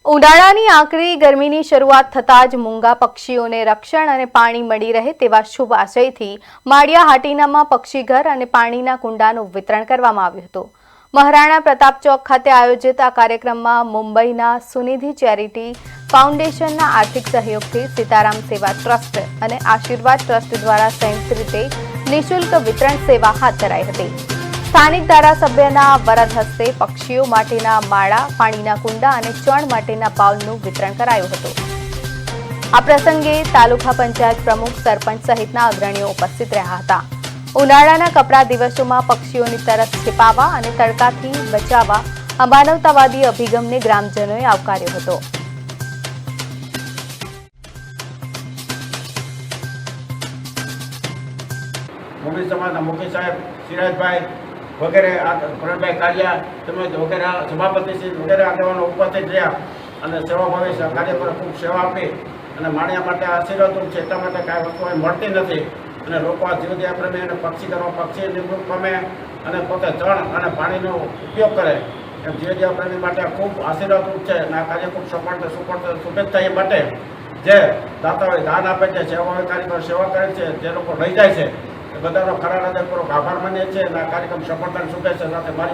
ઉનાળાની આકરી ગરમીની શરૂઆત થતાં જ મૂંગા પક્ષીઓને રક્ષણ અને પાણી મળી રહે તેવા શુભ આશયથી માળિયા હાટીનામાં પક્ષીઘર અને પાણીના કુંડાનું વિતરણ કરવામાં આવ્યું હતું। મહારાણા પ્રતાપ ચોક ખાતે આયોજિત આ કાર્યક્રમમાં મુંબઈના સુનિધિ ચેરિટી ફાઉન્ડેશનના આર્થિક સહયોગથી સીતારામ સેવા ટ્રસ્ટ અને આશીર્વાદ ટ્રસ્ટ દ્વારા સંયુક્ત રીતે નિઃશુલ્ક વિતરણ સેવા હાથ ધરાઈ હતી। સ્થાનિક ધારાસભ્યના વરદ હસ્તે પક્ષીઓ માટેના માળા, પાણીના કુંડા અને ચણ માટેના પાઉલનું વિતરણ કરાયું હતું। આ પ્રસંગે તાલુકા પંચાયત પ્રમુખ, સરપંચ સહિતના અગ્રણીઓ ઉપસ્થિત રહ્યા હતા। ઉનાળાના કપરા દિવસોમાં પક્ષીઓની તરસ छिपाવવા અને તડકાથી બચાવવા આ માનવતાવાદી અભિગમને ગ્રામજનોએ આવકાર્યો હતો। મોદી સમાજના મુખી સાહેબ સિરાજભાઈ વગેરે પ્રણભાઈ કાલિયા તેમજ વગેરે સભાપતિશ્રી વગેરે આગેવાનો ઉપસ્થિત રહ્યા અને સેવાભાવી કાર્ય પર ખૂબ સેવા આપી અને માણ્યા માટે આશીર્વાદરૂપ છે। એટલા માટે કાંઈ વસ્તુ અહીં મળતી નથી અને લોકો આ જીવદયા પ્રેમી અને પક્ષી કરવા પક્ષી નિવૃત્ત પામે અને પોતે ચણ અને પાણીનો ઉપયોગ કરે એમ જીવદયા પ્રેમી માટે ખૂબ આશીર્વાદરૂપ છે અને આ કાર્ય ખૂબ સફળ શુભેચ્છા એ માટે જે દાતાઓએ દાન આપે છે, સેવાભાવી કાર્યકરો સેવા કરે છે, જે લોકો લઈ જાય છે બધાનો ખરા હૃદયપૂર્વક આભાર માનીએ છીએ અને આ કાર્યક્રમ સફળતાની શુભેચ્છા સાથે મારી